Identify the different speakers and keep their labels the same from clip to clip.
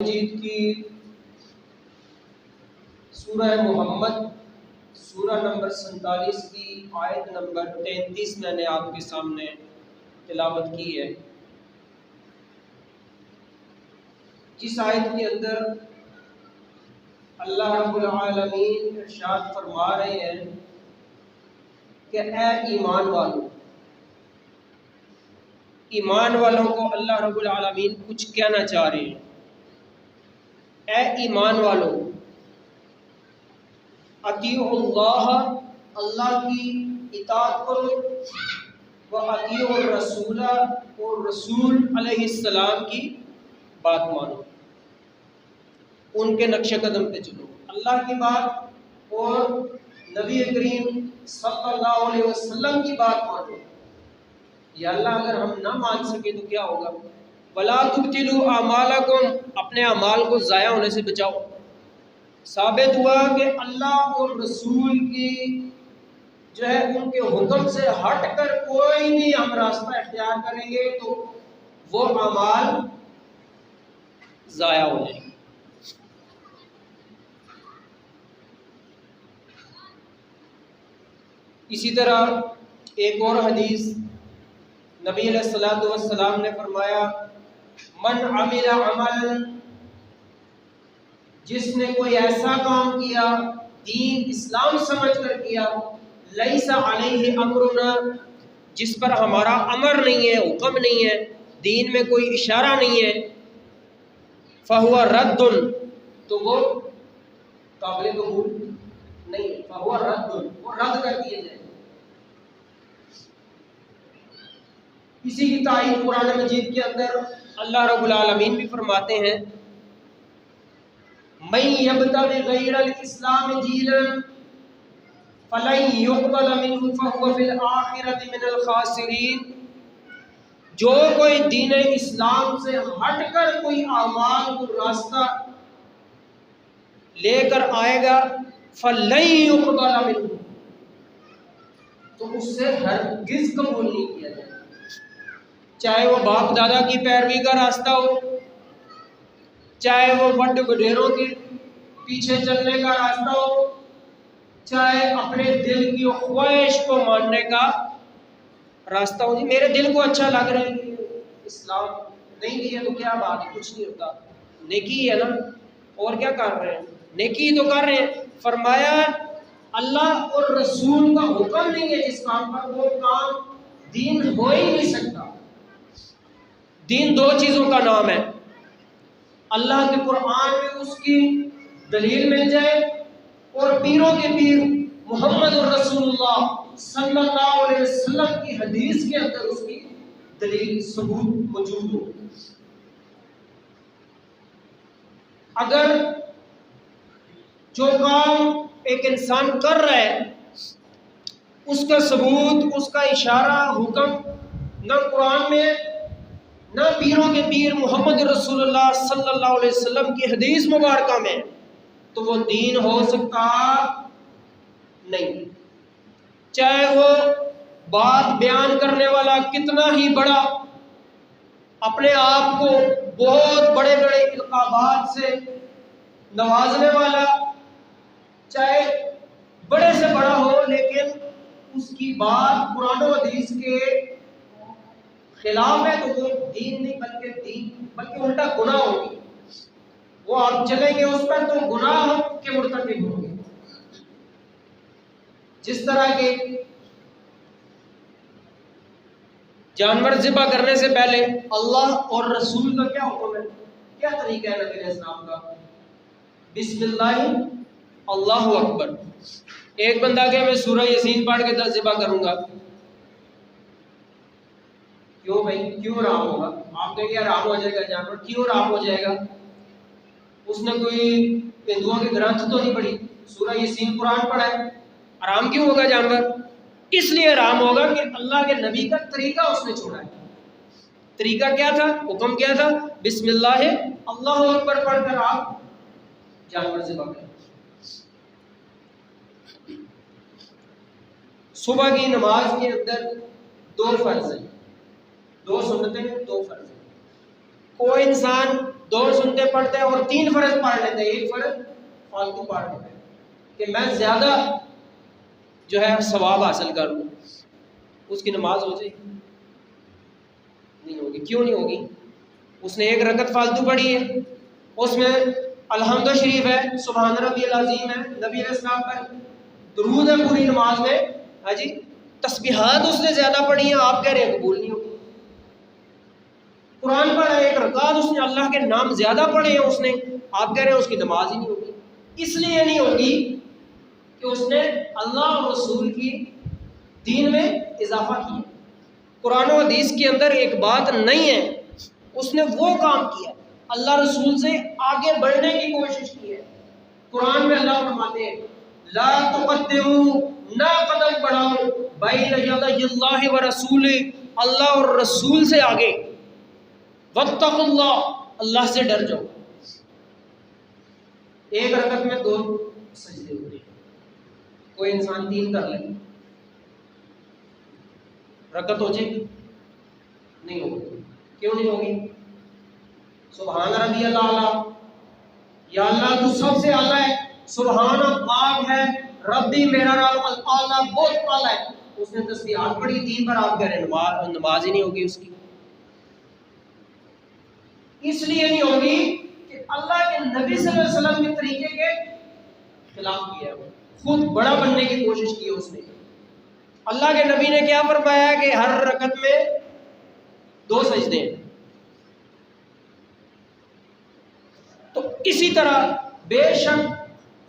Speaker 1: مجید کی سورہ محمد سورہ نمبر 47 کی آیت نمبر 33 میں نے آپ کے سامنے تلاوت کی ہے، جس آیت کے اندر اللہ رب العالمین ارشاد فرما رہے ہیں کہ اے ایمان والوں کو اللہ رب العالمین کچھ کہنا چاہ رہے ہیں۔ اے ایمان والوں، اطیعوا اللہ، اللہ کی اطاعت کرو، واطیعوا الرسول، اور رسول علیہ السلام کی بات مانو، ان کے نقش قدم پہ چلو۔ اللہ کی بات اور نبی کریم صلی اللہ علیہ وسلم کی بات مانو۔ یا اللہ اگر ہم نہ مان سکے تو کیا ہوگا؟ وَلَا تُبْتِلُوا أَعْمَالَكُمْ، اپنے اعمال کو ضائع ہونے سے بچاؤ۔ ثابت ہوا کہ اللہ اور رسول کی جو ہے ان کے حکم سے ہٹ کر کوئی بھی ہم راستہ اختیار کریں گے تو وہ اعمال ضائع ہو جائیں گے۔ اسی طرح ایک اور حدیث نبی علیہ الصلوۃ والسلام نے فرمایا، من عمل عملا، جس نے کوئی ایسا کام کیا دین اسلام سمجھ کر کیا، لیس علیہ امرنا، جس پر ہمارا امر نہیں ہے، حکم نہیں ہے، دین میں کوئی اشارہ نہیں ہے، فہو رد، تو وہ قابل قبول نہیں ہے، فہو رد، وہ رد کر دیے جائے۔ اسی کی تائید قرآن مجید کے اندر اللہ رب العالمین بھی فرماتے ہیں، من یبتغی غیر الاسلام دینا فلن یقبل منہ فہو فی الآخرۃ من الخاسرین، جو کوئی دین اسلام سے ہٹ کر کوئی اعمال کو راستہ لے کر آئے گا، فلن یقبل منہ، تو اس سے ہرگز قبول نہیں کیا جائے، چاہے وہ باپ دادا کی پیروی کا راستہ ہو، چاہے وہ بڑے وڈیروں کے پیچھے چلنے کا راستہ ہو، چاہے اپنے دل کی خواہش کو ماننے کا راستہ ہو۔ جی میرے دل کو اچھا لگ رہا ہے کہ اسلام نہیں دیا تو کیا بات ہے، کچھ نہیں ہوتا، نیکی ہے نا، اور کیا کر رہے ہیں، نیکی تو کر رہے ہیں۔ فرمایا اللہ اور رسول کا حکم نہیں ہے اس کام پر، وہ کام دین ہو ہی نہیں سکتا۔ دین دو چیزوں کا نام ہے، اللہ کے قرآن میں اس کی دلیل مل جائے، اور پیروں کے پیر محمد الرسول اللہ صلی اللہ علیہ وسلم کی حدیث کے اندر اس کی دلیل ثبوت موجود ہو۔ اگر جو کام ایک انسان کر رہا ہے اس کا ثبوت، اس کا اشارہ، حکم نہ قرآن میں نہ پیروں کے پیر محمد رسول اللہ صلی اللہ علیہ وسلم کی حدیث مبارکہ میں، تو وہ دین ہو سکتا نہیں، چاہے وہ بات بیان کرنے والا کتنا ہی بڑا، اپنے آپ کو بہت بڑے بڑے القابات سے نوازنے والا، چاہے بڑے سے بڑا ہو، لیکن اس کی بات قرآن و حدیث کے خلاف ہے تو وہ دین نہیں بلکہ الٹا گناہ ہوگی، وہ آپ چلیں گے اس پر تو گناہ کے مرتکب ہوں گے۔ جس طرح کے جانور ذبح کرنے سے پہلے اللہ اور رسول کا کیا حکم ہے، کیا طریقہ ہے نبی علیہ السلام کا؟ بسم اللہ اللہ اکبر۔ ایک بندہ کہ میں سورہ یاسین پڑھ کے 10 ذبح کروں گا، کیوں بھائی، کیوں رام ہوگا؟ آپ کہیں گے رام ہو جائے گا جانور، کیوں رام ہو جائے گا؟ اس نے کوئی ہندوؤں کے گرنتھ تو نہیں پڑھی، سورہ یاسین قرآن پڑھا ہے، آرام کیوں ہوگا جانور؟ اس لیے آرام ہوگا کہ اللہ کے نبی کا طریقہ اس نے چھوڑا ہے۔ طریقہ کیا تھا، حکم کیا تھا؟ بسم اللہ اللہ اکبر پڑھ کر آپ جانور ذبح کریں۔ صبح کی نماز کے اندر 2 فرض ہیں، 2 سنتیں، 2 فرض ہیں۔ کوئی انسان 2 سنتے پڑھتے ہیں اور 3 فرض پڑھ لیتے ہیں، 1 فرض فالتو پڑھ لیتے ہیں کہ میں زیادہ جو ہے ثواب حاصل کروں، اس کی نماز ہو جائے گی؟ نہیں ہوگی۔ کیوں نہیں ہوگی؟ اس نے 1 رکعت فالتو پڑھی ہے، اس میں الحمد شریف ہے، سبحان ربی العظیم ہے، نبی علیہ السلام پر درود ہے پوری نماز میں، ہاں جی، تسبیحات اس نے زیادہ پڑھی ہیں، آپ کہہ رہے ہیں قبول نہیں ہوگی۔ قرآن پڑھا 1 رکعت اس نے اللہ کے نام زیادہ پڑھے ہیں اس نے، آپ کہہ رہے ہیں اس کی نماز ہی نہیں ہوگی۔ اس لیے نہیں ہوگی کہ اس نے اللہ اور رسول کی دین میں اضافہ کیا، قرآن و حدیث کے اندر ایک بات نہیں ہے، اس نے وہ کام کیا، اللہ رسول سے آگے بڑھنے کی کوشش کی ہے۔ قرآن میں اللہ فرماتے ہیں لا تقدموا، نہ قدم بڑھاؤ بین یدی اللہ و رسول، اللہ اور رسول سے آگے، واتقوا اللہ، اللہ سے ڈر جاؤ۔ 1 رکعت میں 2 سجدے ہوتے ہیں، کوئی انسان 3 کر لے، رکعت ہو جائے گی؟ نہیں ہوگی۔ کیوں نہیں ہوگی؟ سبحان ربی اللہ، یا اللہ تو سب سے اعلیٰ ہے، سبحان پاک ہے، ربی میرا رب اللہ بہت اعلیٰ ہے، اس نے تسبیحات پڑھی 3 بار، آپ کہہ رہے ہیں نماز ہی نہیں ہوگی اس کی۔ اس لیے نہیں ہوگی کہ اللہ کے نبی صلی اللہ علیہ وسلم کے طریقے کے خلاف کیا ہے، خود بڑا بننے کی کوشش کی اس نے۔ اللہ کے نبی نے کیا فرمایا کہ ہر رکعت میں 2 سجدے ہیں، تو اسی طرح بے شک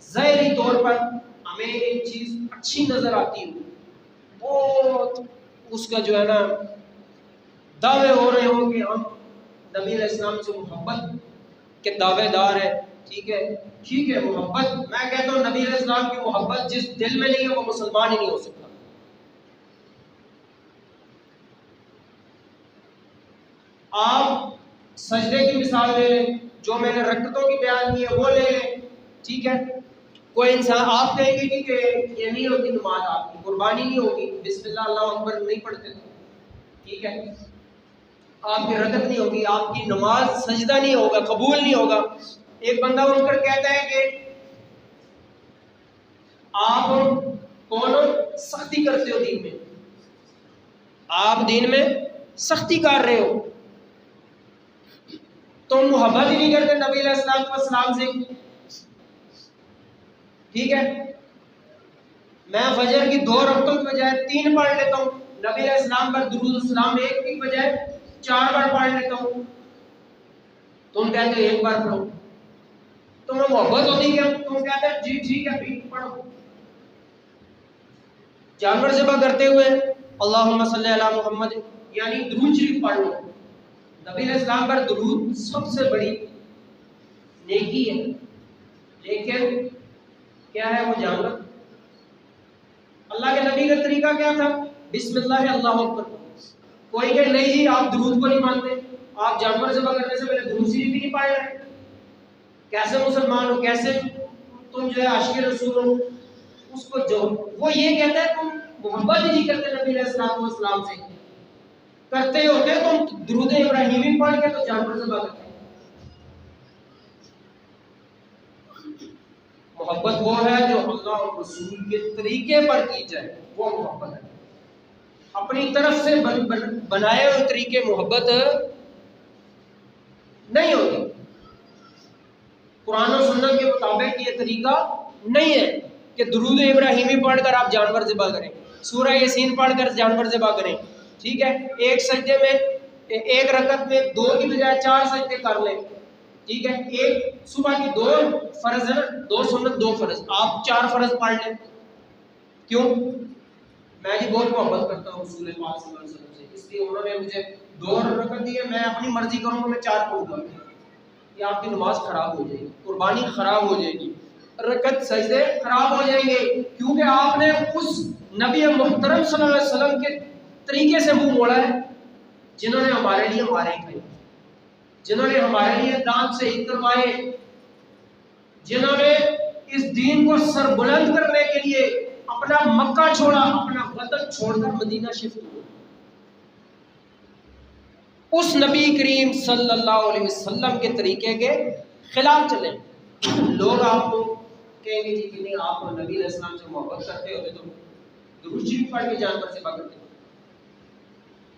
Speaker 1: ظاہری طور پر ہمیں ایک چیز اچھی نظر آتی ہے، بہت اس کا جو ہے نا دعوے ہو رہے ہوں کہ ہم نبی علیہ السلام سے محبت کے دعوے دار ہیں، ٹھیک ہے محبت، میں کہتا ہوں نبی علیہ السلام کی محبت جس دل میں نہیں ہے وہ مسلمان ہی نہیں ہو سکتا۔ آپ سجدے کی مثال لے لیں، جو میں نے رکعتوں کی بیان کی ہے وہ لے لیں، ٹھیک ہے، کوئی انسان آپ کہیں گے کہ یہ نہیں ہوتی نماز، آپ کی قربانی نہیں ہوگی، بسم اللہ اللہ اکبر نہیں پڑھتے، ٹھیک ہے، آپ کی رکعت نہیں ہوگی، آپ کی نماز سجدہ نہیں ہوگا، قبول نہیں ہوگا۔ ایک بندہ اٹھ کر کہتا ہے کہ آپ کون سختی کرتے ہو دین میں، آپ دین میں سختی کر رہے ہو، تو محبت ہی نہیں کرتے نبی علیہ السلام سے، ٹھیک ہے، میں فجر کی 2 رکعتوں کی بجائے 3 پڑھ لیتا ہوں، نبی علیہ السلام پر درود السلام 1 کی بجائے 4 بار پڑھ لیتا ہوں، تم کہتے ہو 1 بار پڑھو، تمہیں محبت ہوتی ہے، تم کہتے ہیں جی ٹھیک ہے پھر پڑھو۔ جانور ذبح کرتے ہوئے اللہم صلی علی محمد یعنی درود شریف پڑھ لو، نبی علیہ السلام پر درود سب سے بڑی نیکی ہے، لیکن کیا ہے وہ جانور؟ اللہ کے نبی کا طریقہ کیا تھا؟ بسم اللہ اللہ اکبر۔ کوئی کہ نہیں جی آپ درود کو نہیں مانتے، آپ جانور ذبح کرنے سے پہلے درود شریف بھی نہیں پڑھ رہے، کیسے مسلمان ہو، کیسے تم جو ہے عاشق رسول ہو؟ اس کو جو وہ یہ کہتا ہے تم محبت ہی نہیں کرتے نبی علیہ السلام سے، کرتے ہوتے تم درود ابراہیمی پڑھ کے تو جانور ذبح کرتے۔ محبت وہ ہے جو اللہ اور رسول کے طریقے پر کی جائے، وہ محبت ہے، اپنی طرف سے بنائے ہوئے طریقے محبت نہیں ہوتی، قرآن و سنت کے مطابق یہ طریقہ نہیں ہے کہ درود ابراہیمی پڑھ کر آپ جانور ذبح کریں، سورہ یاسین پڑھ کر جانور ذبح کریں، ٹھیک ہے، ایک سجدے میں 1 رکعت میں 2 کی بجائے 4 سجدے کر لیں، ٹھیک ہے، ایک صبح کی 2 فرض ہے نا، 2 سنت 2 فرض، آپ 4 فرض پڑھ لیں، کیوں؟ میں جی بہت محبت کرتا ہوں رسول پاک صلی اللہ علیہ وسلم سے، اس لیے انہوں نے مجھے 2 رکعت دی ہے، میں اپنی مرضی کروں گا میں 4 پڑھوں گا، یہ آپ کی نماز خراب ہو جائے گی، قربانی خراب ہو جائے گی، رکعت سجدے خراب ہو جائیں گے، کیونکہ آپ نے اس نبی محترم صلی اللہ علیہ وسلم کے طریقے سے منہ موڑا ہے، جنہوں نے ہمارے لیے مارے گئے، جنہوں نے ہمارے لیے دان سے عید کروائے، جنہوں نے اس دین کو سر بلند کرنے کے لیے اپنا مکہ چھوڑا، اپنا وطن چھوڑ کر مدینہ شفٹ ہوا، اس نبی کریم صلی اللہ علیہ وسلم کے طریقے کے خلاف چلیں. لوگ آپ کو کہیں گے جی کہ نہیں آپ نبی علیہ السلام سے محبت کرتے ہوتے تو درود شریف پڑھ کے جانور سے کرتے.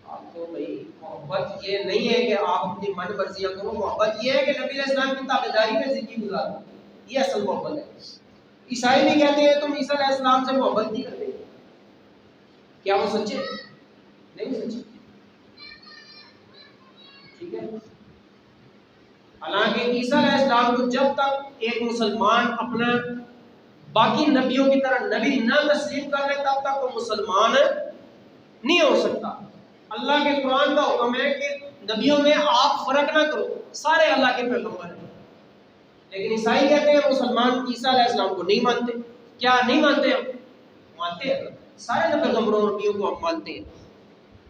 Speaker 1: آپ کو بھائی محبت یہ نہیں ہے کہ آپ اپنی من مرضیاں کرو، محبت یہ ہے کہ نبی علیہ السلام کی تابعداری میں زندگی گزارو. یہ اصل محبت ہے. عیسائی بھی کہتے ہیں تم عیسیٰ علیہ السلام سے محبت نہیں کرتے. کیا وہ سچے؟ نہیں سچے. ٹھیک ہے. حالانکہ عیسیٰ علیہ السلام کو جب تک ایک مسلمان اپنا باقی نبیوں کی طرح نبی نہ تسلیم کر لے تب تک وہ مسلمان نہیں ہو سکتا. اللہ کے قرآن کا حکم ہے کہ نبیوں میں آپ فرق نہ کرو، سارے اللہ کے پیغمبر ہیں. لیکن عیسائی کہتے ہیں مسلمان عیسیٰ علیہ السلام کو نہیں مانتے. کیا نہیں مانتے؟ ہم مانتے ہیں، سارے پیغمبروں اور نبیوں کو ہم مانتے ہیں.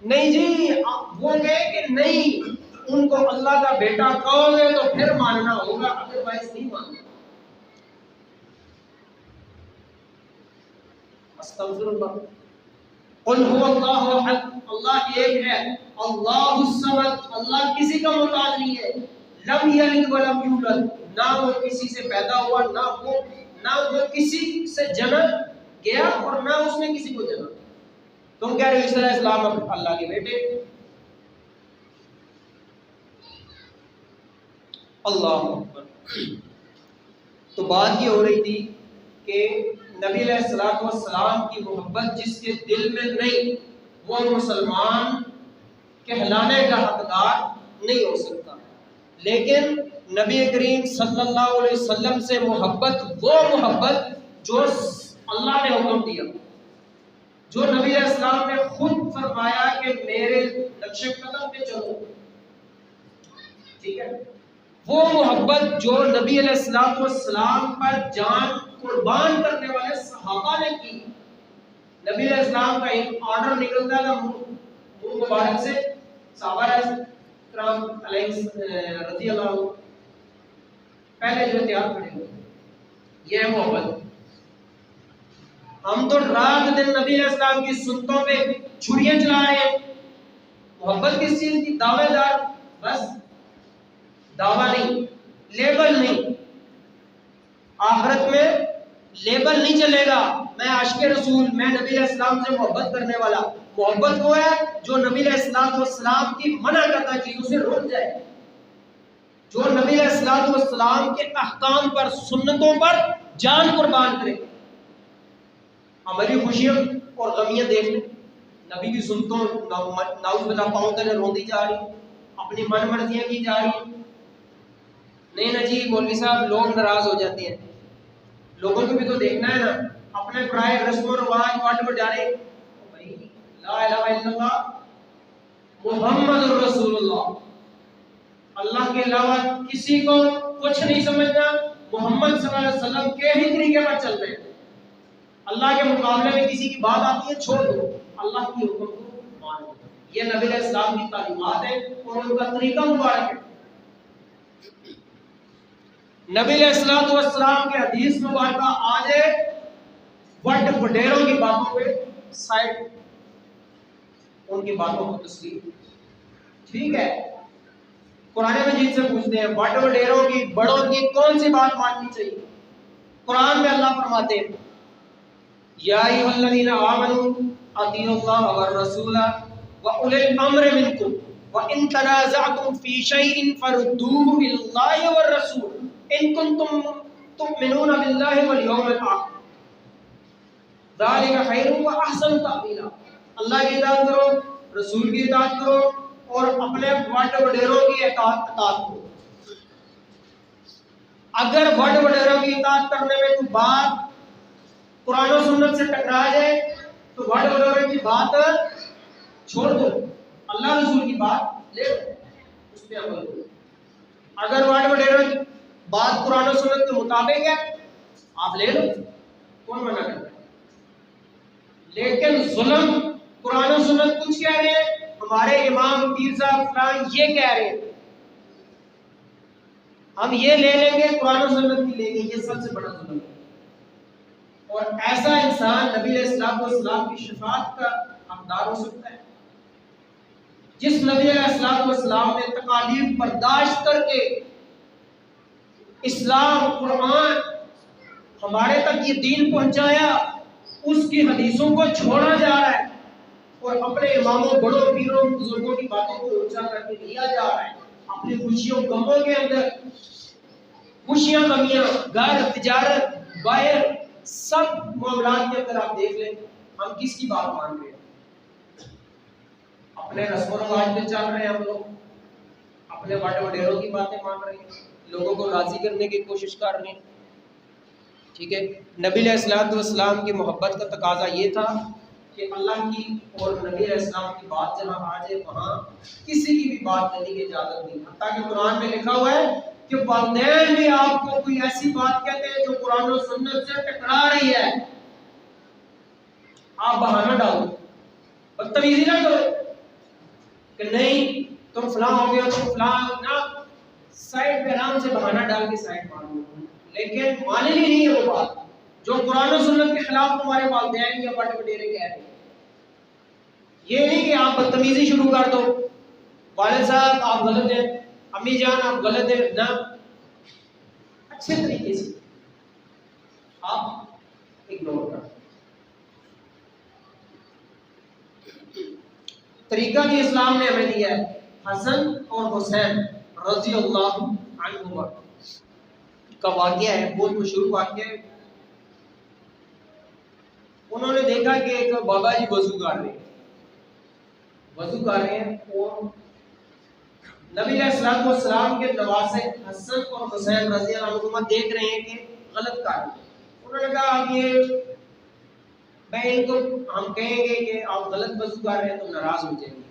Speaker 1: نہیں جی وہ کہے کہ نہیں ان کو اللہ کا بیٹا کہو گے تو پھر ماننا ہوگا، ادروائز نہیں ماننا. استغفر اللہ. قل هو اللہ احد، اللہ ایک ہے. اللہ الصمد، اللہ کسی کا محتاج نہیں ہے. لم یلد ولم یولد، نہ وہ کسی سے پیدا ہوا نہ وہ کسی سے جنم گیا اور نہ اس نے کسی کو جنا. تم کہہ رہے ہو عیسیٰ علیہ السلام اللہ کے بیٹے. اللہ اکبر. تو بات یہ ہو رہی تھی کہ نبی علیہ السلام کی محبت جس کے دل میں نہیں وہ مسلمان کہلانے کا حقدار نہیں ہو سکتا. لیکن نبی کریم صلی اللہ علیہ وسلم سے محبت، وہ محبت جو اللہ نے حکم دیا، جو نبی علیہ السلام نے خود فرمایا کہ میرے نقش قدم پہ چلو. ٹھیک ہے. وہ محبت جو نبی علیہ السلام پر جان قربان کرنے والے صحابہ نے کی. نبی علیہ السلام کا ایک آرڈر نکلتا تھا منہ مبارک سے، صحابہ کرام علیہ رضی اللہ عنہ پہلے جو تیار کھڑے ہوئے. یہ ہے محبت. ہم تو رات دن نبی علیہ السلام کی سنتوں پہ چھریاں چلا رہے ہیں. محبت کس چیز کی؟ دعوے دار. بس دعویٰ نہیں، لیبل نہیں. آخرت میں لیبل نہیں چلے گا میں عاشق رسول، میں نبی علیہ السلام سے محبت کرنے والا. محبت وہ ہے جو نبی علیہ السلام کی منع کرتا چیزوں سے روک جائے، جو نبی علیہ السلام کے احکام پر سنتوں پر جان قربان کرے. ہماری خوشیاں اور غمیاں دیکھ لیں. نبی کی سنتوں ناؤز باللہ پاؤں تلے روندی جا رہی، اپنی من مرضیاں کی جا رہی. نہیں نا جی مولوی صاحب لوگ ناراض ہو جاتے ہیں. لوگوں کو بھی تو دیکھنا ہے نا. اپنے پرائے رسم و رواج واٹ پر جا رہے. لا الہ الا اللہ محمد الرسول اللہ، اللہ کے علاوہ کسی کو کچھ نہیں سمجھنا، محمد صلی اللہ علیہ وسلم کے ہی طریقے پر چل رہے ہیں. اللہ کے مقابلے میں کسی کی بات آتی ہے چھوڑ دو، اللہ کی حکم کو مانو. یہ نبی علیہ السلام کی تعلیمات ہے اور ان کا طریقہ مبارک ہے. نبی علیہ السلام کے حدیث مبارکہ آج ہے وڈ وڈیروں کی باتوں پہ سائڈ، ان کی باتوں کو تسلیم. ٹھیک ہے. قرآن مجید سے پوچھتے ہیں وڈ وڈیروں کی بڑوں کی کون سی بات ماننی چاہیے؟ قرآن میں اللہ فرماتے ہیں یا ایھا الذین آمنوا اطیعوا اللہ والرسول واولی الامر منکم وان تنازعتم فی شیء فردوه الی اللہ والرسول ان کنتم تؤمنون باللہ والیوم الآخر ذالک خیر واحسن تأویلا. اللہ کی اطاعت کرو، رسول کی اطاعت کرو اور اپنے وڈ وڈیروں کی اطاعت کرو. اگر وڈ وڈیروں کی اطاعت کرنے میں کوئی بات قرآن و سنت سے ٹکرا جائے تو وڈ وڈیروں کی بات چھوڑ دو، اللہ رسول کی بات لے لو، اس پہ عمل کرو. اگر وڈ وڈیروں کی بات قرآن و سنت کے مطابق ہے آپ لے لو، کون منع کرتا ہے؟ لیکن ظلم قرآن و سنت کچھ کہہ رہے ہیں، ہمارے امام پیر صاحب فلان یہ کہہ رہے ہیں، ہم یہ لے لیں گے قرآن و سنت کی لیں گے. یہ سب سے بڑا ظلم ہے. اور ایسا انسان نبی علیہ السلام کی شفاعت کا حقدار ہو سکتا ہے؟ جس نبی علیہ السلام نے تکالیف برداشت کر کے اسلام قرآن ہمارے تک یہ دین پہنچایا، اس کی حدیثوں کو چھوڑا جا رہا ہے اور اپنے اماموں بڑوں پیروں بزرگوں کی باتوں کو اونچا کر کے لیا جا رہا ہے. اپنی خوشیوں غموں کے اندر خوشیاں غمیاں، گھر، تجارت، باہر، سب معاملات کے اندر آپ دیکھ لیں ہم کس کی بات مان رہے ہیں؟ اپنے رسم و رواج پہ چل رہے ہیں، ہم لوگ اپنے بڑے وڈیروں کی باتیں مان رہے ہیں، لوگوں کو راضی کرنے کی کوشش کر رہے ہیں. ٹھیک ہے، نبی علیہ السلام کی محبت کا تقاضا یہ تھا کہ اللہ کی اور نبی علیہ السلام کی بات جہاں آ جائے وہاں کسی کی بھی بات کرنے کی اجازت نہیں. حتیٰ کہ قرآن میں لکھا ہوا ہے کہ والدین بھی آپ کو کوئی ایسی بات کہتے ہیں جو قرآن و سنت سے ٹکرا رہی ہے، آپ بہانہ ڈالو، بدتمیزی نہ کرو کہ نہیں تم فلاں ہو گیا، تم فلاں نہ، سائڈ پہ آرام سے بہانہ ڈال کے سائڈ مار دو. لیکن ماننی نہیں ہے وہ بات جو قرآن و سنت کے خلاف تمہارے والدین یا بڑے وڈیرے کہہ رہے ہیں. یہ نہیں کہ آپ بدتمیزی شروع کر دو، والد صاحب آپ غلط ہیں، امی جان آپ غلط ہیں، نہ، اچھے طریقے سے آپ اگنور کر. طریقہ بھی اسلام نے ہمیں دیا ہے. حسن اور حسین رضی اللہ عنہما کا واقعہ ہے، بہت مشہور واقعہ ہے. انہوں نے دیکھا کہ ایک بابا جی وضو کر رہے ہیں اور نبی علیہ السلام کے نواسے حسن اور حسین رضی اللہ عنہما دیکھ رہے ہیں کہ غلط کر رہے ہیں. انہوں نے کہا اب یہ میں ان کو ہم کہیں گے کہ آپ غلط وضو کر رہے ہیں تو ناراض ہو جائیں گے،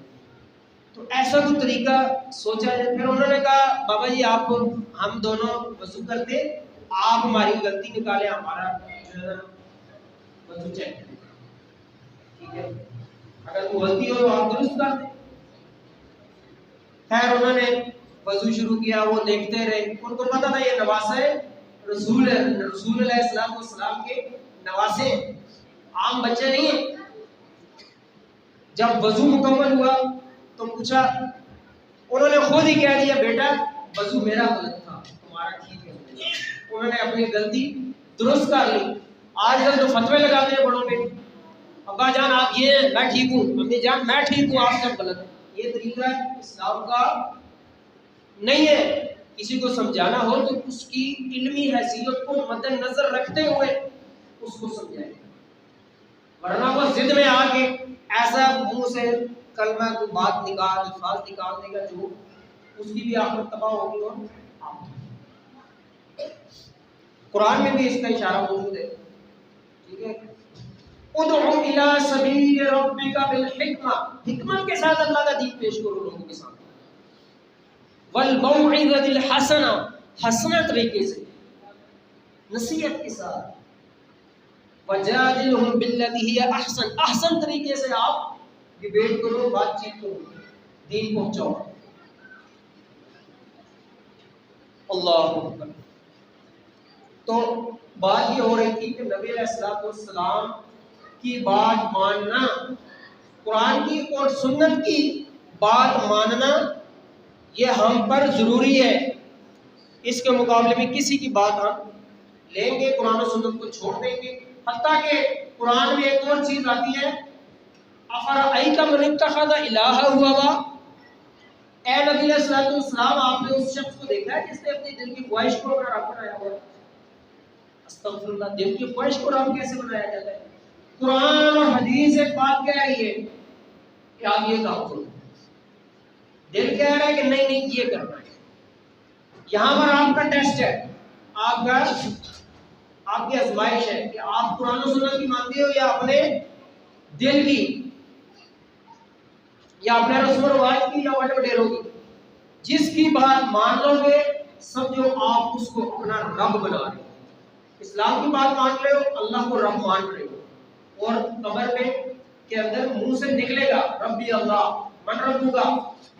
Speaker 1: تو ایسا کوئی طریقہ سوچا جائے. پھر انہوں نے کہا بابا جی آپ ہم دونوں وضو کرتے، آپ ہماری غلطی نکالیں، ہمارا جو ہے نا وضو چیک کریں، ٹھیک ہے، اگر وہ غلطی ہو تو آپ درست کر دیں. خیر انہوں نے وضو شروع کیا، وہ دیکھتے رہے. ان کو پتا تھا یہ نواسے رسول علیہ السلام کے نواسے عام بچے نہیں ہیں. جب وضو مکمل ہوا تو پوچھا، انہوں نے خود ہی کہہ دیا بیٹا وضو میرا غلط تھا تمہارا ٹھیک ہے. انہوں نے اپنی غلطی درست کر لی. آج کل جو فتوے لگاتے ہیں بڑوں پہ، ابا جان آپ یہ ہیں میں ٹھیک ہوں، امی جان میں ٹھیک ہوں آپ سب غلط ہیں، یہ طریقہ اسلام کا نہیں ہے. کسی کو سمجھانا ہو تو اس کی علمی حیثیت کو مد نظر رکھتے ہوئے اس کو سمجھائیں، ورنہ وہ ضد میں آ کے ایسا منہ سے کلمہ کو بات نکال الفاظ نکال دے گا جو اس کی بھی آخرت تباہ ہوگی. اور قرآن میں بھی اس کا اشارہ موجود ہے. ٹھیک ہے، ادعو الی سبیل ربک بالحکمہ، حکمت کے ساتھ اللہ کا دین پیش کرو لوگوں کے سامنے. والموعظۃ الحسنہ، حسنہ طریقے سے نصیحت کے ساتھ. وجادلہم باللتی ہی احسن، احسن طریقے سے آپ ڈیبیٹ کرو، بات چیت کرو، دین پہنچاؤ. اللہ اکبر. تو بات یہ ہو رہی تھی کہ نبی علیہ السلام کی بات ماننا، قرآن کی اور سنت کی بات ماننا یہ ہم پر ضروری ہے. اس کے مقابلے میں کسی کی بات ہم لیں گے، قرآن و سنت کو چھوڑ دیں گے. حتیٰ کہ قرآن میں ایک اور چیز آتی ہے، افرأیت من اتخذ الہہ ہوا. اے نبی علیہ السلام آپ نے اس شخص کو دیکھا ہے جس نے اپنی دل کی خواہش کو اپنا رب بنایا ہوا ہے؟ استغفر اللہ، دل کی خواہش کو رب کیسے بنایا جاتا ہے؟ قرآن اور حدیث ایک بات کہہ رہی ہے کہ آپ یہ کام کرو، دل کہہ رہا ہے کہ نہیں نہیں یہ کرنا ہے. یہاں پر آپ کا ٹیسٹ ہے، آپ کی آزمائش ہے کہ آپ قرآن و سنت کی مانتے ہو یا اپنے دل کی، یا اپنے رسم و رواج کی، یا بڑے وڈیروں کی. جس کی بات مان لو گے سمجھو آپ اس کو اپنا رب بنا رہے ہو. اسلام کی بات مان رہے ہو، اللہ کو رب مان رہے ہو. اور قبر میں کے اندر منہ سے نکلے گا ربی اللہ، من ربو کا،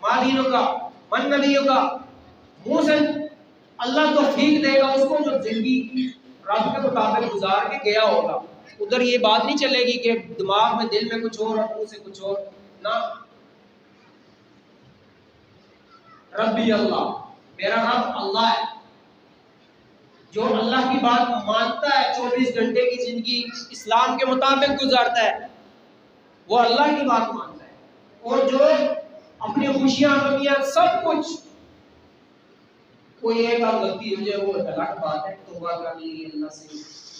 Speaker 1: ما دینوں کا، من نبیوں کا. منہ سے اللہ توفیق دے گا اس کو جو زندگی رب کے مطابق گزار کے گیا ہوگا. ادھر یہ بات نہیں چلے گی کہ دماغ میں دل میں کچھ اور اور منہ سے کچھ اور. نہ، ربی اللہ، میرا رب اللہ ہے. جو اللہ کی بات مانتا ہے، 24 گھنٹے کی زندگی اسلام کے مطابق گزارتا ہے، وہ اللہ کی بات مانتا ہے. اور جو اپنی خوشیاں غمیاں سب کچھ، کوئی ایک آپ غلطی ہو جائے وہ الگ بات ہے، توبہ کر لی اللہ سے،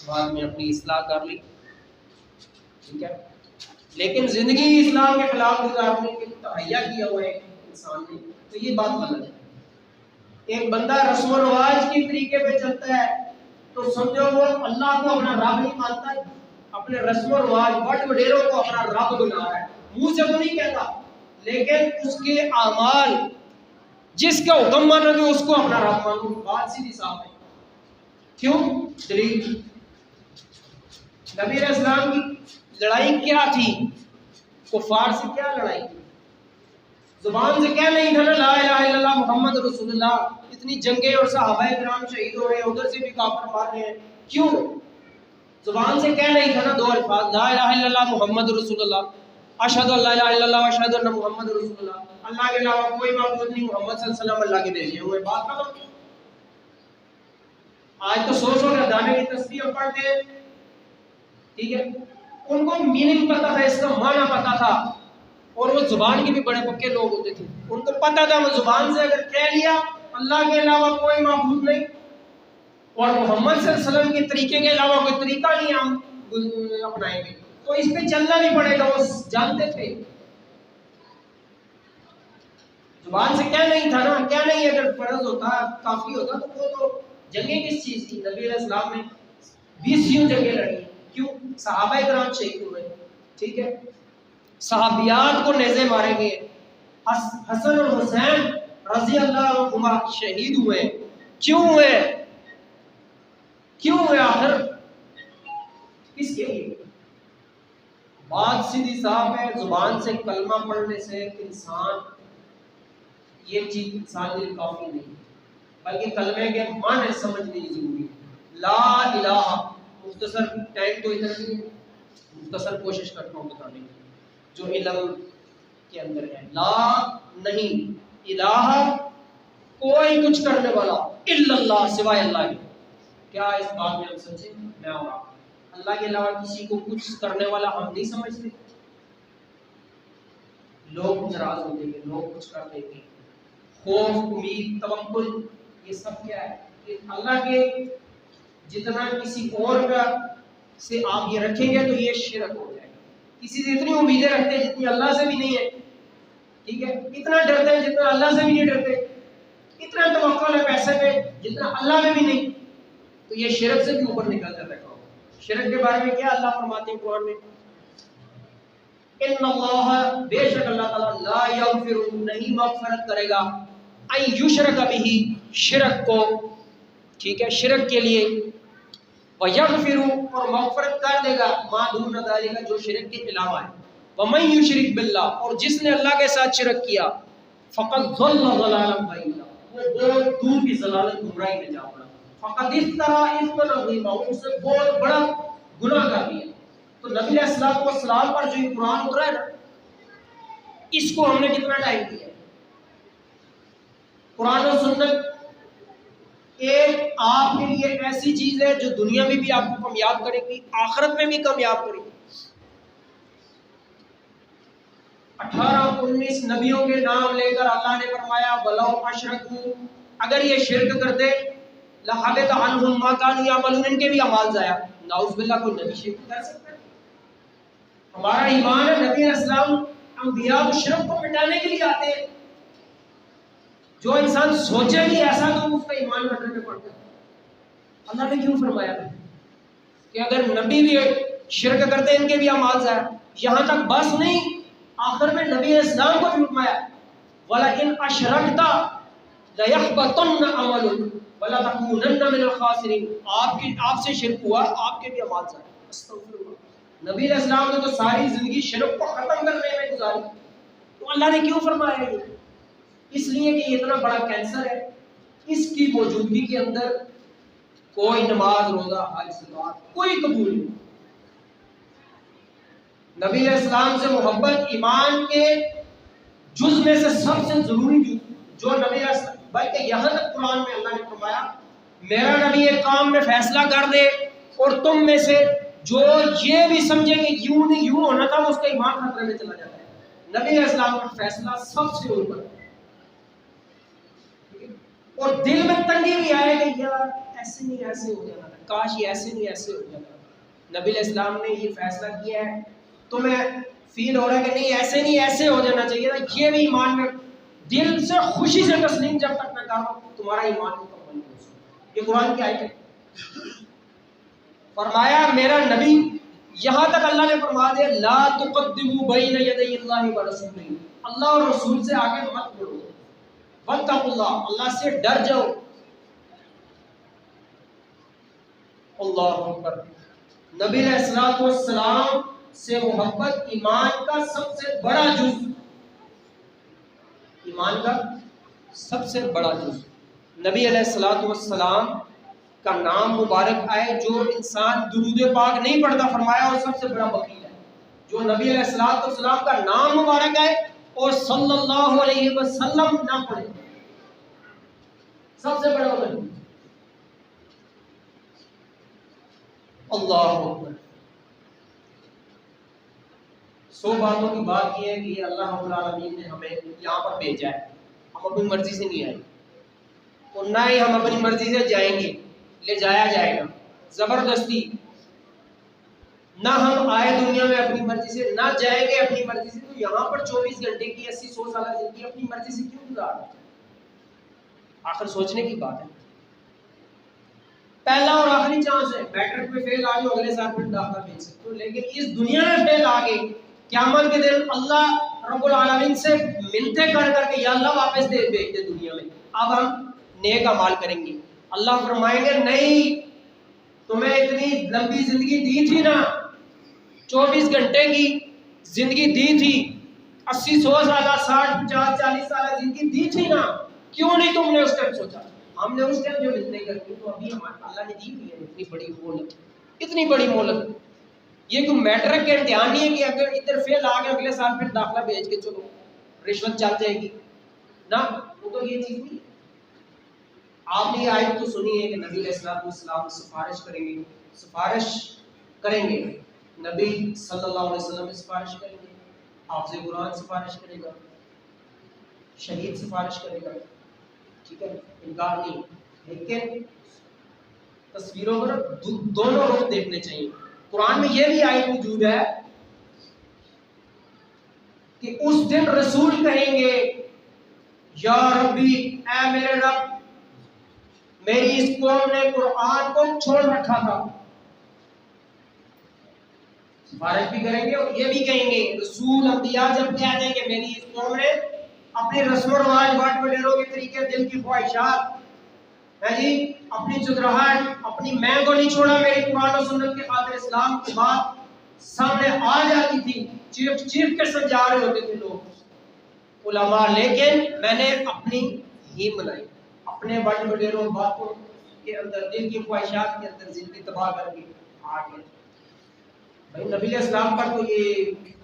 Speaker 1: بعد میں اپنی اصلاح کر لی، ٹھیک ہے. لیکن زندگی اسلام کے خلاف گزارنے کے تہیا کیا ہوا ہے انسان نے، تو یہ بات غلط ہے. ایک بندہ رسم و رواج کے طریقے پہ چلتا ہے تو سمجھو وہ اللہ کو اپنا رب نہیں مانتا ہے، اپنے رسم و رواج بٹ وڈیروں کو اپنا رب بنا رہا ہے. منہ سے تو نہیں کہتا، لیکن اس کے اعمال، جس کا حکم مانو گے اس کو اپنا رب مانو. بات سیدھی صاف ہے. کیوں؟ دلیل، نبی علیہ السلام کی لڑائی کیا تھی؟ کفار سے کیا لڑائی تھی؟ زبان سے کیا نہیں تھا نا لا الہ الا اللہ محمد رسول اللہ. اتنی جنگیں اور صحابہ کرام شہید ہو رہے ہیں، ادھر سے بھی کافر مار رہے ہیں. کیوں؟ زبان سے کیا نہیں تھا نا دو الفاظ، لا الہ الا اللہ محمد رسول اللہ، اشہد ان لا الہ الا اللہ واشہد ان محمد رسول اللہ. اللہ کے علاوہ کوئی معبود نہیں، محمد صلی اللہ علیہ وسلم اللہ کے بھیجے ہوئے. بات ختم. آج تو سو کے دانے کی تسبیح پڑھتے ہیں، ٹھیک ہے. ان کو میننگ پتا تھا، اس کا معنی پتا تھا، اور وہ زبان کے بھی بڑے پکے لوگ ہوتے تھے. ان کو پتا تھا وہ زبان سے اگر کہہ لیا اللہ کے علاوہ کوئی معبود نہیں اور محمد صلی اللہ علیہ وسلم کے طریقے کے علاوہ کوئی طریقہ نہیں ہم اپنائیں گے، تو اس پہ چلنا بھی پڑے گا. وہ جانتے تھے. زبان سے کیا نہیں تھا نا، کیا نہیں اگر فرض ہوتا کافی ہوتا تو وہ تو جنگیں کس چیز کی؟ نبی علیہ السلام نے 20 جنگیں لڑی. کیوں؟ صحابہ کرام شہید ہوئے، ٹھیک ہے. صحابیات کو نیزے مارے گئے، حسن اور حسین رضی اللہ عنہما شہید ہوئے. کیوں ہوئے؟ کیوں ہوئے آخر؟ کس کے لیے؟ بات سیدھی صاف ہے. زبان سے کلمہ پڑھنے سے انسان، یہ چیز انسان کے لیے کافی نہیں، بلکہ کلمے کے معنی سمجھنے کی ضروری ہے. لا الہ، مختصر ٹائم تو ادھر نہیں ہے، مختصر کوشش کرتا ہوں بتانے کی جو علم کے اندر ہے. لا نہیں، الہ کوئی کچھ کرنے والا الا اللہ، سوائے اللہ کے. کیا اس بات میں ہم سمجھے؟ میں اور آپ اللہ کے علاوہ کسی کو کچھ کرنے والا ہم نہیں سمجھتے. لوگ ناراض ہو جائیں گے، لوگ کچھ کر دیں گے. خوف، امید، توکل، یہ سب کیا ہے؟ کہ اللہ کے جتنا کسی اور کا سے آپ یہ رکھیں گے تو یہ شرک ہو جائے گا. کسی سے اتنی امیدیں رکھتے ہیں جتنی اللہ سے بھی نہیں ہے، ٹھیک ہے. اتنا ڈرتے ہیں جتنا اللہ سے بھی نہیں ڈرتے. اتنا توکل ہے پیسے پہ جتنا اللہ میں بھی نہیں، تو یہ شرک سے بھی اوپر نکل جاتا ہے. شرک کے بارے میں کیا اللہ فرماتے ہیں قرآن میں؟ ان اللہ، بے شک اللہ تعالیٰ، لا یغفر، نہیں مغفرت کرے گا، ان یشرک بہ، شرک کو، ٹھیک ہے، شرک کے لیے، ویغفر، اور مغفرت کر دے گا، ما دون ذلک، جو شرک کے علاوہ ہے. ومن یشرک باللہ، اور جس نے اللہ کے ساتھ شرک کیا، فقد ضل ضلالا بعیدا، وہ بہت دور کی ضلالت گمراہی میں جا پڑا. فقد افترى اثما عظیما، اس سے بہت بڑا گناہ کر دیا. تو نبی علیہ السلام پر جو یہ قرآن اترا ہے نا، اس کو ہم نے کتنا ٹائم دیا ہے؟ قرآن و سنت ایک آپ کے لیے ایسی چیز ہے جو دنیا میں بھی آپ کو کامیاب کرے گی، آخرت میں بھی کامیاب کرے گی. 18-19 نبیوں کے نام لے کر اللہ نے فرمایا وَلَوْ أَشْرَكُوا، اگر یہ شرک کرتے لَحَبِطَ عَنْهُمْ مَا كَانُوا يَعْمَلُونَ، ان کے بھی اعمال ضائع. نعوذ باللہ، کوئی نبی شرک کر سکتا ہے؟ ہمارا ایمان ہے نبی علیہ السلام انبیاء و شرک کو مٹانے کے لیے آتے ہیں. جو انسان سوچے بھی ایسا تو اس کا ایمان خطرے میں پڑتا ہے. اللہ نے کیوں فرمایا کہ اگر نبی بھی شرک کرتے ہیں ان کے بھی اعمال ضائع؟ یہاں تک بس نہیں، آخر میں نبی علیہ السلام کو بھی فرمایا وَلَئِنْ أَشْرَكْتَ لَيَحْبَطَنَّ عَمَلُكَ وَلَتَكُونَنَّ مِنَ الْخَاسِرِينَ. آپ سے شرک ہوا، آپ کے بھی اعمال ضائع. استغفر اللہ. نبی علیہ السلام نے تو ساری زندگی شرک کو ختم کرنے میں گزاری، تو اللہ نے کیوں فرمایا یہ؟ اس لیے کہ یہ اتنا بڑا کینسر ہے، اس کی موجودگی کے اندر کوئی نماز، روزہ، حج، زکات کوئی قبول نہیں. نبی علیہ السلام سے محبت ایمان کے جز میں سے سب سے ضروری جو نبی علیہ بلکہ یہاں تک قرآن میں اللہ نے فرمایا میرا نبی ایک کام میں فیصلہ کر دے اور تم میں سے جو یہ بھی سمجھے کہ یوں نہیں یوں ہونا تھا اس کا ایمان خطرے میں چلا جاتا ہے۔ نبی علیہ السلام کا فیصلہ سب سے اوپر، اور دل میں تنگی بھی آئے کہ یار ایسے نہیں ایسے ہو جانا تھا، کاش یہ ایسے نہیں ایسے ہو جاتا۔ نبی علیہ السلام نے یہ فیصلہ کیا ہے، تمہیں فیل ہو رہا ہے کہ نہیں ایسے ہو جانا چاہیے تھا، یہ بھی ایمان میں دل سے خوشی سے تسلیم جب تک نہ کرو تمہارا ایمان مکمل نہیں ہو سکتا۔ یہ قرآن کی آیت ہے۔ فرمایا میرا نبی، یہاں تک اللہ نے فرما دیا لا تقدموا بین یدی اللہ ورسولہ، اللہ اور رسول سے آگے مت بڑھو، واتقوا اللہ، اللہ سے ڈر جاؤ۔ اللہ اکبر۔ نبی علیہ الصلوۃ والسلام سے محبت ایمان کا سب سے بڑا جز، ایمان کا سب سے بڑا جز۔ نبی علیہ الصلوۃ والسلام کا نام مبارک آئے، جو انسان درود پاک نہیں پڑھتا فرمایا وہ سب سے بڑا بخیل ہے۔ جو نبی علیہ الصلوۃ والسلام کا نام مبارک آئے اور صلی اللہ علیہ وسلم نہ پڑھے سب سے بڑا بخیل۔ اللہ اکبر۔ 100 باتوں کی بات یہ ہے کہ یہ اللہ رب العالمین نے ہمیں یہاں پر بھیجا ہے، ہم اپنی مرضی سے نہیں آئے اور نہ ہی ہم اپنی مرضی سے جائیں گے، لے جایا جائے گا زبردستی۔ نہ ہم آئے دنیا میں اپنی مرضی سے، نہ جائیں گے اپنی مرضی سے، تو یہاں پر 24 گھنٹے کی 80-100 سالہ زندگی اپنی مرضی سے کیوں گزار رہے ہیں؟ آخر سوچنے کی بات ہے۔ پہلا اور آخری چانس ہے، میٹرک میں فیل آ جاؤ اگلے سال پھر داخلہ بھیج سکتے ہو، لیکن اس دنیا میں فیل آ گئے قیامت کے دن اللہ رب العالمین سے منتیں کر کر کے یا اللہ واپس بھیج دے دنیا میں، اب ہم نیک اعمال کریں گے۔ اللہ فرمائیں گے نہیں، تمہیں اتنی لمبی زندگی دی تھی نا، 24 گھنٹے کی زندگی دی تھی، 80-100 سالہ 60-50-40 سالہ زندگی دی تھی نا، کیوں نہیں تم نے اس ٹائم سوچا؟ ہم نے اس ٹائم جو منتیں کرتی تو ابھی ہمارے اللہ نے دی ہوئی ہے اتنی بڑی مہلت، اتنی بڑی مہلت۔ یہ کوئی میٹرک کا امتحان نہیں ہے کہ اگر ادھر فیل آ گئے اگلے سال پھر داخلہ بھیج کے چلو رشوت چل جائے گی، نہ وہ تو یہ چیز نہیں ہے۔ آپ نے یہ آیت تو سنی ہے کہ نبی علیہ الصلوۃ والسلام سفارش کریں گے، نبی صلی اللہ علیہ وسلم سفارش کریں گے، حافظ قرآن سفارش کرے گا، شہید سفارش کرے گا، ٹھیک ہے، انکار نہیں، لیکن تصویروں پر دونوں رخ دیکھنے چاہیے۔ قرآن میں یہ بھی آیت موجود ہے کہ اس دن رسول کہیں گے یا ربی، اے میرے رب، میری اس قوم نے قرآن کو چھوڑ رکھا تھا۔ سفارش بھی کریں گے اور یہ بھی کہیں گے، رسول انبیاء جب کہہ دیں کہ میری اس قوم نے اپنے رسم و رواج بٹ بٹیروں کے طریقے، دل کی خواہشات ہے جی، اپنی چدراہٹ، اپنی میں کو نہیں چھوڑا، میری قرآن و سنت کے خاطر اسلام کی بات سامنے آ جاتی تھی، چیخ کے سمجھا رہے ہوتے تھے لوگ علماء، لیکن میں نے اپنی ہی بنائی، اپنے بٹ بٹیروں باتوں کے اندر، دل کی خواہشات کے اندر زندگی تباہ کر کے آ گئے۔ بھائی نبی علیہ السلام پر تو یہ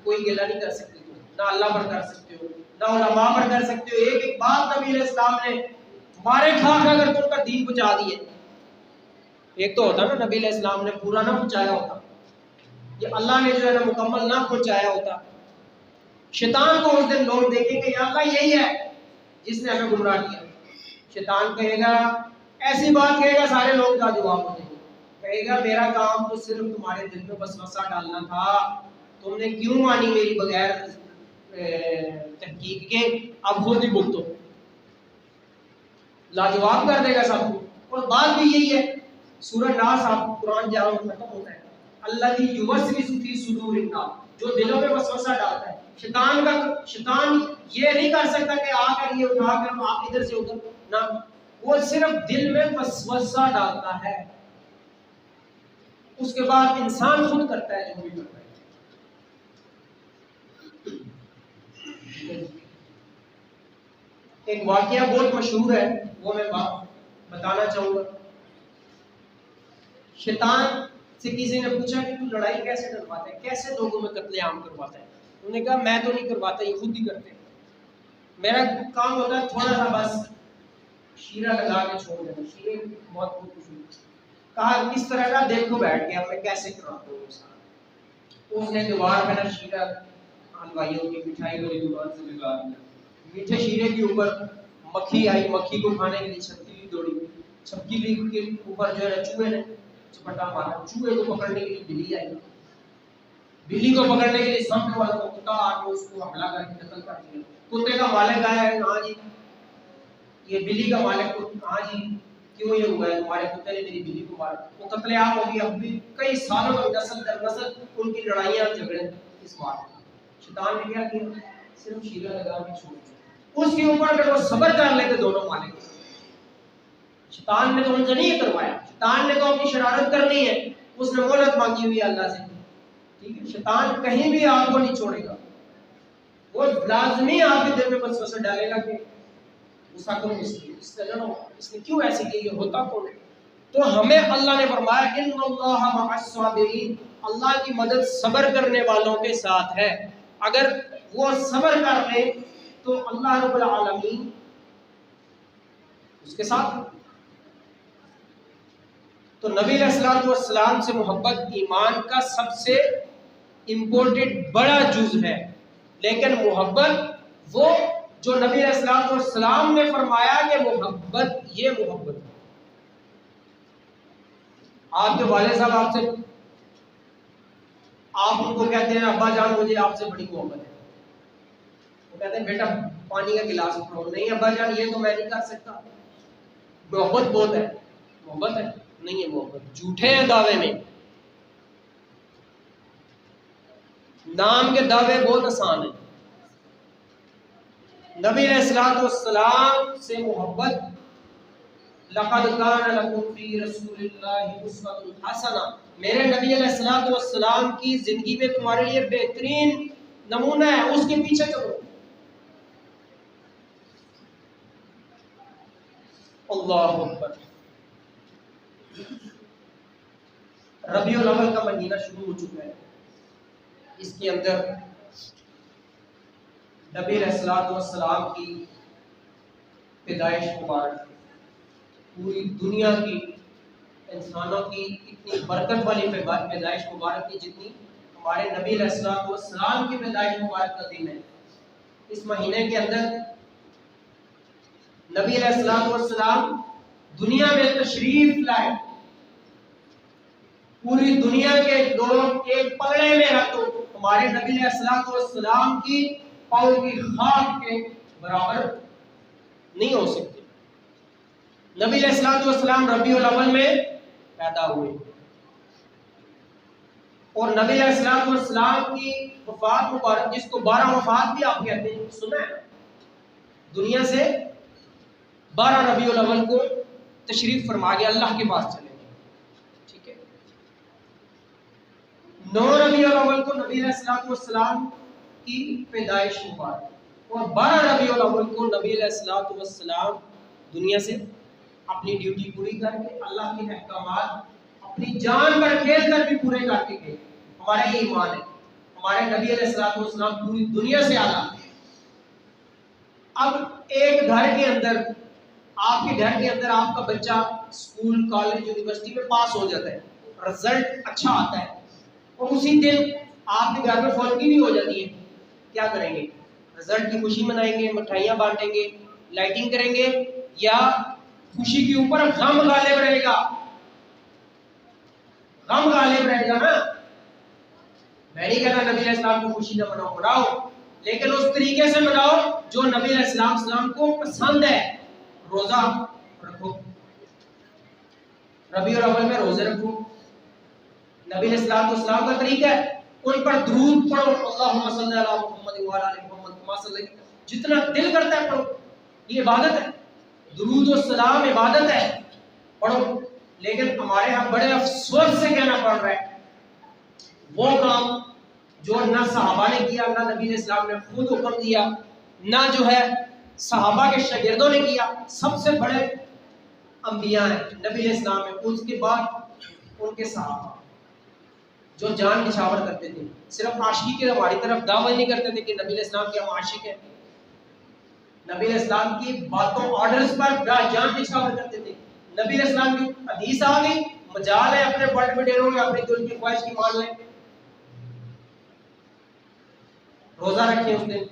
Speaker 1: کوئی گلہ نہیں کر سکتے، نہ اللہ پر کر سکتے ہو، نہ علماء پر کر سکتے ہو۔ ایک ایک بات نبی علیہ السلام نے مارے کھا کھا کر تم کا دین پہنچا دیے۔ ایک تو ہوتا نا نبی علیہ السلام نے پورا نہ پہنچایا ہوتا، یہ اللہ نے جو ہے نا مکمل نہ پہنچایا ہوتا، شیطان کو اس دن لوگ دیکھیں گے یا اللہ یہی ہے جس نے ہمیں گمراہ کیا۔ شیطان کہے گا، ایسی بات کہے گا سارے لوگ کا جواب دیں گے، کہے گا میرا کام تو صرف تمہارے دل میں وسوسہ ڈالنا تھا، تم نے کیوں مانی میری بغیر تحقیق کے، اب خود ہی بھگتو۔ لاجواب کر دے گا سب کو۔ اور بات بھی یہی ہے، سورہ ناس آپ قرآن جہاں ختم ہوتا ہے، الذی یوسوس فی صدور الناس، جو دلوں میں وسوسہ ڈالتا ہے۔ شیطان یہ نہیں کر سکتا کہ آ کر یہ اٹھا کر آپ ادھر سے ادھر، نہ، وہ صرف دل میں وسوسہ ڈالتا ہے، اس کے بعد انسان خود کرتا ہے جو بھی کرتا ہے۔ ایک واقعہ بہت مشہور ہے، وہ میں بتانا چاہوں گا۔ شیطان سے کسی نے پوچھا کہ تو لڑائی کیسے کرواتا ہے، کیسے لوگوں میں قتل عام کرواتا ہے؟ انہوں نے کہا میں تو نہیں کرواتا، یہ خود ہی کرتے ہیں، میرا کام ہوتا ہے تھوڑا سا بس شیرہ لگا کے چھوڑ دینا، شیرے بہت خوبصورت. کہا اس طرح کا دیکھو بیٹھ کے اب میں کیسے کراتا ہوں سارا. اس نے دیوار پہ نا شیرہ حلوائیوں کی مٹھائی والی دکان سے لگا دیا. میٹھے شیرے کے اوپر مکھی آئی، مکھی کو کھانے کے لیے چھپکی بھی دوڑی. چھپکی کے اوپر جو ہے چوہے نے چپٹا مارا. چوہے کو پکڑنے کے لیے بلی آئی. بلی کو پکڑنے کے لیے سامنے والا کتا آ کے اس کو حملہ کر کے قتل کر دیا. کتے کا مالک آیا ہے، ہاں جی یہ بلی کا مالک کو، ہاں جی کیوں یہ ہوا ہے، تمہارے کتے نے میری بلی کو مارا. وہ قتل عام ہو گیا. اب بھی کئی سالوں تک نسل در نسل ان کی لڑائیاں جھگڑے اس بات. شیطان نے کیا کیا؟ صرف شیرہ لگا کے چھوڑ دیا. اس کے اوپر اگر وہ صبر کر لیتے دونوں مالک، شیطان نے تو ان سے نہیں کروایا. شیطان نے تو اپنی شرارت کرنی ہے، اس نے مہلت مانگی ہوئی ہے اللہ سے. ٹھیک ہے، شیطان کہیں بھی آپ کو نہیں چھوڑے گا. وہ لازمی آپ کے دل میں وسوسہ ڈالے گا کہ غصہ کرو اس سے لڑو، اس نے کیوں ایسے کیا، یہ ہوتا کون ہے. تو ہمیں اللہ نے فرمایا ان اللہ مع الصابرین، اللہ کی مدد صبر کرنے والوں کے ساتھ ہے. اگر وہ صبر کر لیں تو اللہ رب العالمین اس کے ساتھ. تو نبی علیہ الصلوۃ والسلام سے محبت ایمان کا سب سے امپورٹنٹ بڑا جز ہے. لیکن محبت وہ جو نبی علیہ الصلوۃ والسلام نے فرمایا کہ محبت یہ محبت ہے. آپ کے والد صاحب آپ سے، آپ ان کو کہتے ہیں ابا جان مجھے آپ سے بڑی محبت ہے. وہ کہتے ہیں بیٹا پانی کا گلاس اٹھاؤ. نہیں ابا جان یہ تو میں نہیں کر سکتا. محبت بہت ہے. محبت ہے نہیں ہے محبت. جھوٹے ہیں دعوے میں. نام کے دعوے بہت آسان ہیں. نبی علیہ الصلوۃ والسلام سے محبت، لقد کان لکم فی رسول اللہ اسوۃ حسنہ، میرے نبی علیہ الصلوۃ والسلام کی زندگی میں تمہارے لیے بہترین نمونہ ہے، اس کے پیچھے چلو. اللہ اکبر. ربیع الاول کا مہینہ شروع ہو چکا ہے. اس کے اندر نبی علیہ الصلوۃ والسلام کی پیدائش مبارک، پوری دنیا کی انسانوں کی اتنی برکت والی پیدائش مبارک کی جتنی ہمارے نبی علیہ الصلوۃ والسلام کی پیدائش مبارک کا دن ہے. اس مہینے کے اندر نبی علیہ الصلوۃ والسلام دنیا میں تشریف لائے. پوری دنیا کے لوگ ایک پلڑے میں رکھ دو ہمارے نبی علیہ الصلوۃ والسلام کی پاؤں کی خاک کے برابر نہیں ہو سکتے. نبی علیہ الصلوۃ والسلام ربیع الاول میں پیدا ہوئے اور نبی علیہ الصلوۃ والسلام کی وفات مبارک، جس کو 12 وفات بھی آپ کہتے ہیں، سنا ہے؟ دنیا سے 12 ربیع الاول کو تشریف فرما گیا، اللہ کے پاس چلے گئے. ٹھیک ہے. 9 ربیع الاول کو نبی علیہ الصلوۃ والسلام کی پیدائش مبارک اور 12 ربیع الاول کو نبی علیہ الصلوۃ والسلام دنیا سے اپنی ڈیوٹی پوری کر کے اللہ کے احکامات اپنی جان پر کھیل کر بھی پورے کر کے گئے. ہمارا یہ ایمان ہے. ہمارے نبی علیہ الصلوۃ والسلام پوری دنیا سے اعلیٰ. اب ایک گھر کے اندر، آپ کے گھر کے اندر آپ کا بچہ اسکول کالج یونیورسٹی میں پاس ہو جاتا ہے، رزلٹ اچھا آتا ہے اور اسی دن آپ کے گھر میں فوتگی بھی ہو جاتی ہے. کیا کریں گے؟ رزلٹ کی خوشی منائیں گے، مٹھائیاں بانٹیں گے، لائٹنگ کریں گے، یا خوشی کے اوپر غم غالب رہے گا؟ غم غالب رہے گا نا. میں نہیں کہتا نبی علیہ السلام کو خوشی نہ مناؤ، مناؤ، لیکن اس طریقے سے مناؤ جو نبی علیہ السلام کو پسند ہے. روزہ رکھو، ربیع الاول میں روزے رکھو. نبی علیہ السلام کا طریقہ ہے ان پر درود پڑھو، اللہم صلی علی محمد وعلی آل محمد کما صلیت، جتنا دل کرتا ہے پڑھو. یہ عبادت ہے، درود و سلام عبادت ہے، پڑھو. لیکن ہمارے ہاں بڑے افسوس سے کہنا پڑ رہا ہے وہ کام جو نہ صحابہ نے کیا، نہ نبی علیہ السلام نے خود حکم دیا، نہ جو ہے صحابہ کے شاگردوں نے کیا. سب سے بڑے انبیاء ہیں نبی علیہ السلام میں، اس کے بعد ان کے صحابہ جو جان نچھاور کرتے تھے. صرف عاشقی کے ہماری طرف دعوت نہیں کرتے تھے کہ نبی علیہ السلام کے ہم عاشق ہیں. نبی علیہ السلام کی باتوں آرڈرز پر جان نچھاور کرتے تھے. نبی علیہ السلام کی حدیث آ گئی, مجال ہے اپنے بڑے بڈیروں میں اپنی دل کی خواہش کی مان لیں, روزہ رکھیں اس دن,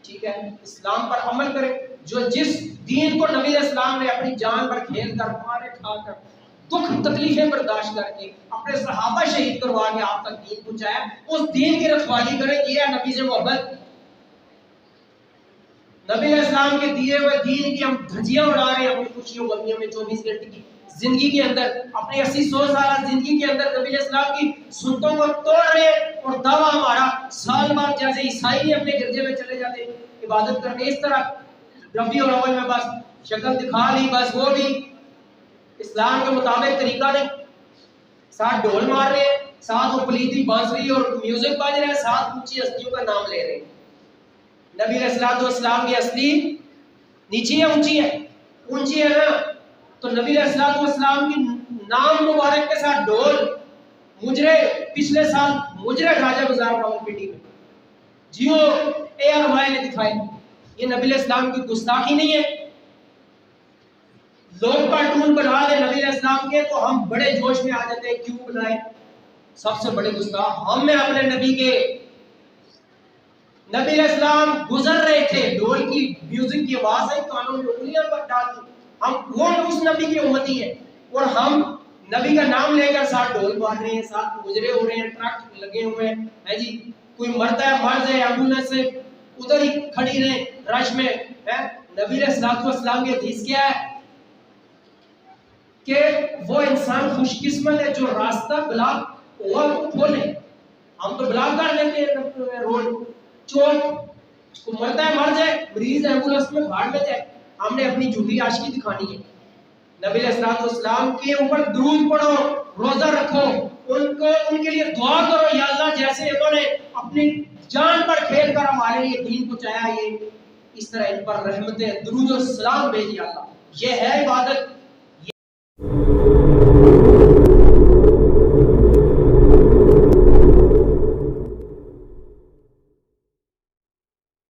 Speaker 1: ٹھیک ہے, اسلام پر عمل کریں. جو جس دین کو نبی علیہ السلام نے اپنی جان پر کھیل کر, مارے کھا کر, دکھ تکلیفیں برداشت کر کے, اپنے صحابہ شہید کروا کے آپ تک دین پہنچایا, اس دین کی رکھوالی کریں. یہ ہے نبی سے محبت. نبی علیہ السلام کے دیے ہوئے دین کی ہم دھجیاں اڑا رہے ہیں اپنی خوشیوں غمیوں میں. 24 گھنٹے کی زندگی کے اندر, اپنی 80-100 سالہ زندگی کے اندر نبی علیہ السلام کی سنتوں کو توڑ رہے ہیں, اور دعویٰ ہمارا سال بعد جیسے عیسائی اپنے گرجے میں چلے جاتے عبادت کرنے, اس طرح ربیع الاول میں بس شکل دکھا لی, بس وہ بھی اسلام کے مطابق طریقہ نہیں. ساتھ ڈھول مار رہے ہیں, ساتھ وہ پلیتی بانسری اور میوزک بج رہے ہیں, ساتھ اونچی ہستیوں کا نام لے رہے ہیں. نبی علیہ السلام کی اصلی نیچی ہے اونچی ہے؟ اونچی ہے نا. تو نبی علیہ السلام کی نام مبارک کے ساتھ ڈھول, مجرے پچھلے سال مجرے راجہ بازار راولپنڈی میں جیو اے آر وائی نے دکھائی. یہ نبی علیہ السلام کی گستاخی نہیں ہے؟ لوگ کارٹون بنا دے نبی علیہ السلام کے تو ہم بڑے جوش میں آ جاتے ہیں, کیوں بنائے؟ سب سے بڑے گستاخ ہم ہیں اپنے نبی کے. نبی علیہ السلام گزر رہے تھے, ڈھول کی میوزک کی آواز ہے, کانوں میں انگلیاں پر ڈال دی. ہم وہ اس نبی کی امتی ہیں, اور ہم نبی کا نام لے کر ساتھ ڈھول بال رہے ہیں, ساتھ گزرے ہو رہے ہیں, ٹرک لگے ہوئے ہیں جی. کوئی مرتا ہے مرض ہے, ایمبولینس سے ادھر ہی کھڑی رہے رش میں. نبی علیہ السلام کی حدیث کیا ہے کہ وہ انسان خوش قسمت ہے جو راستہ بلاک ہوا وہ کھولے. ہم تو بلاک کر لیتے ہیں روڈ چوک, کو مرتا ہے مر جائے, مریض ایمبولینس میں بھاڑ میں جائے. ہم نے اپنی جھوٹی عاشقی دکھانی ہے. نبی علیہ السلام کے اوپر درود پڑھو, روزہ رکھو, ان کے لیے دعا کرو, یا اللہ جیسے انہوں نے اپنی جان پر کھیل کر ہمارے لیے دین پہنچایا, یہ اس طرح ان پر رحمتیں درود و سلام بھیجی اللہ. یہ ہے عبادت.